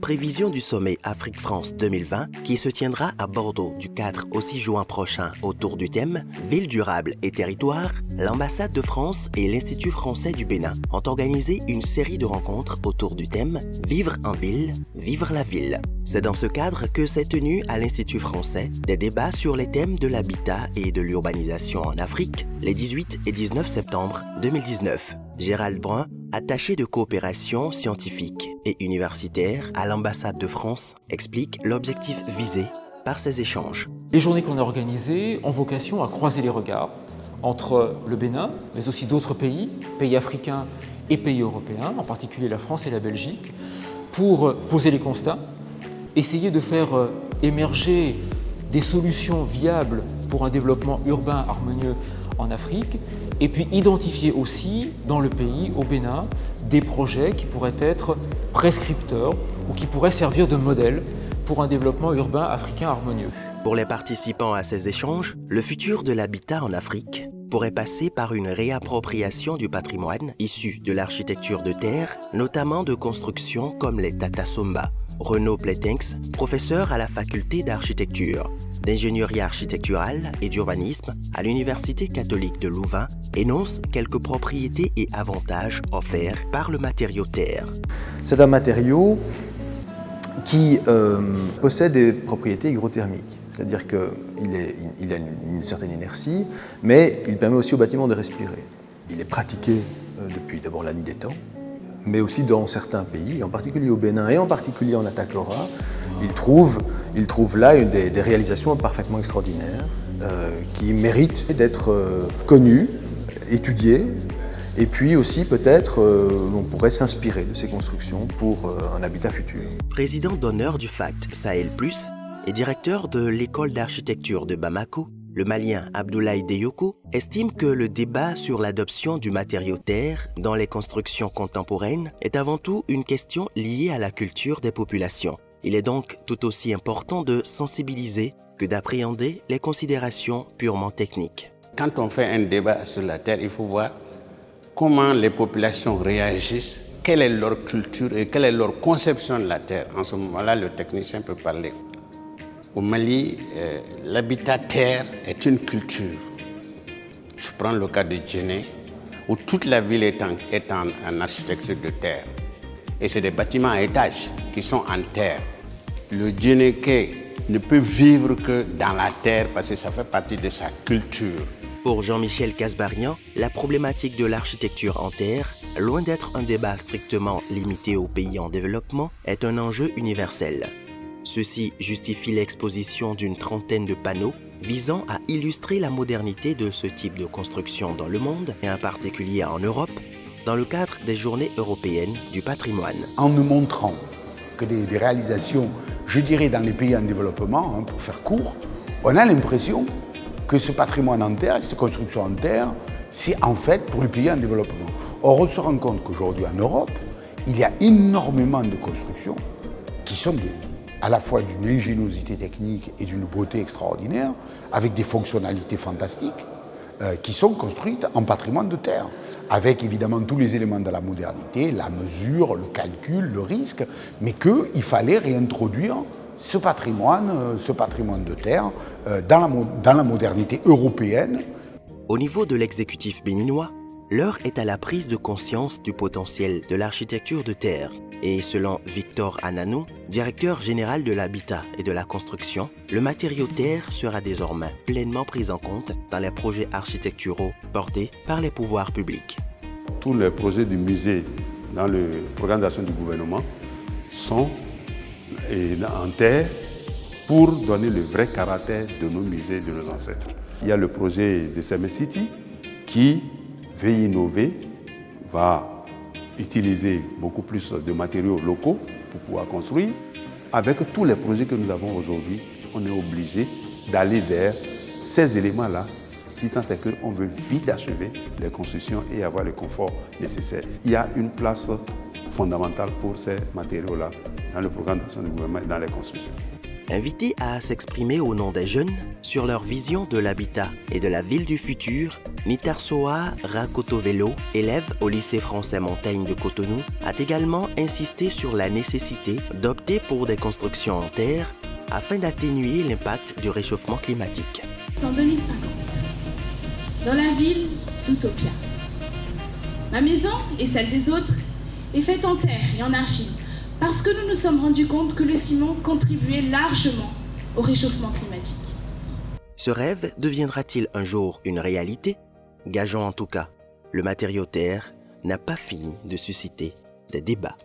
prévision du sommet Afrique-France 2020 qui se tiendra à Bordeaux du 4 au 6 juin prochain autour du thème « Ville durable et territoire », l'ambassade de France et l'Institut français du Bénin ont organisé une série de rencontres autour du thème « Vivre en ville, vivre la ville ». C'est dans ce cadre que s'est tenu à l'Institut français des débats sur les thèmes de l'habitat et de l'urbanisation en Afrique les 18 et 19 septembre 2019. Gérald Brun, attaché de coopération scientifique et universitaire à l'ambassade de France, explique l'objectif visé par ces échanges. Les journées qu'on a organisées ont vocation à croiser les regards entre le Bénin, mais aussi d'autres pays africains et pays européens, en particulier la France et la Belgique, pour poser les constats, essayer de faire émerger des solutions viables pour un développement urbain harmonieux en Afrique, et puis identifier aussi dans le pays, au Bénin, des projets qui pourraient être prescripteurs ou qui pourraient servir de modèle pour un développement urbain africain harmonieux. Pour les participants à ces échanges, le futur de l'habitat en Afrique pourrait passer par une réappropriation du patrimoine issu de l'architecture de terre, notamment de constructions comme les Tata Sumba. Renaud Plétinx, professeur à la faculté d'architecture, d'ingénierie architecturale et d'urbanisme à l'Université catholique de Louvain, énonce quelques propriétés et avantages offerts par le matériau terre. C'est un matériau qui possède des propriétés hygrothermiques, c'est-à-dire qu'il a une certaine inertie, mais il permet aussi au bâtiment de respirer. Il est pratiqué depuis d'abord la nuit des temps, mais aussi dans certains pays, en particulier au Bénin et en particulier en Atakora, il trouve là des réalisations parfaitement extraordinaires qui méritent d'être connues, étudiées, et puis aussi peut-être on pourrait s'inspirer de ces constructions pour un habitat futur. Président d'honneur du FACT Sahel Plus et directeur de l'école d'architecture de Bamako, le Malien Abdoulaye Deyoko estime que le débat sur l'adoption du matériau terre dans les constructions contemporaines est avant tout une question liée à la culture des populations. Il est donc tout aussi important de sensibiliser que d'appréhender les considérations purement techniques. Quand on fait un débat sur la terre, il faut voir comment les populations réagissent, quelle est leur culture et quelle est leur conception de la terre. En ce moment-là, le technicien peut parler. Au Mali, l'habitat terre est une culture. Je prends le cas de Djenné, où toute la ville est en architecture de terre. Et c'est des bâtiments à étages qui sont en terre. Le Djennéké ne peut vivre que dans la terre parce que ça fait partie de sa culture. Pour Jean-Michel Casbarian, la problématique de l'architecture en terre, loin d'être un débat strictement limité aux pays en développement, est un enjeu universel. Ceci justifie l'exposition d'une trentaine de panneaux visant à illustrer la modernité de ce type de construction dans le monde, et en particulier en Europe, dans le cadre des Journées européennes du patrimoine. En nous montrant que des réalisations, je dirais dans les pays en développement, pour faire court, on a l'impression que ce patrimoine en terre, cette construction en terre, c'est en fait pour les pays en développement. Or, on se rend compte qu'aujourd'hui en Europe, il y a énormément de constructions qui sont à la fois d'une ingéniosité technique et d'une beauté extraordinaire, avec des fonctionnalités fantastiques, qui sont construites en patrimoine de terre, avec évidemment tous les éléments de la modernité, la mesure, le calcul, le risque, mais qu'il fallait réintroduire ce patrimoine de terre dans la modernité européenne. Au niveau de l'exécutif béninois, l'heure est à la prise de conscience du potentiel de l'architecture de terre. Et selon Victor Ananou, directeur général de l'habitat et de la construction, le matériau terre sera désormais pleinement pris en compte dans les projets architecturaux portés par les pouvoirs publics. Tous les projets du musée dans le programme d'action du gouvernement sont en terre pour donner le vrai caractère de nos musées et de nos ancêtres. Il y a le projet de Seme City qui veut innover, va utiliser beaucoup plus de matériaux locaux pour pouvoir construire. Avec tous les projets que nous avons aujourd'hui, on est obligé d'aller vers ces éléments-là, si tant est qu'on veut vite achever les constructions et avoir le confort nécessaire. Il y a une place fondamentale pour ces matériaux-là dans le programme d'action du gouvernement et dans les constructions. Invité à s'exprimer au nom des jeunes sur leur vision de l'habitat et de la ville du futur, Nitarsoa Rakotovelo, élève au lycée français Montaigne de Cotonou, a également insisté sur la nécessité d'opter pour des constructions en terre afin d'atténuer l'impact du réchauffement climatique. En 2050, dans la ville d'Utopia, ma maison et celle des autres est faite en terre et en argile parce que nous nous sommes rendus compte que le ciment contribuait largement au réchauffement climatique. Ce rêve deviendra-t-il un jour une réalité? Gageons en tout cas, le matériau terre n'a pas fini de susciter des débats.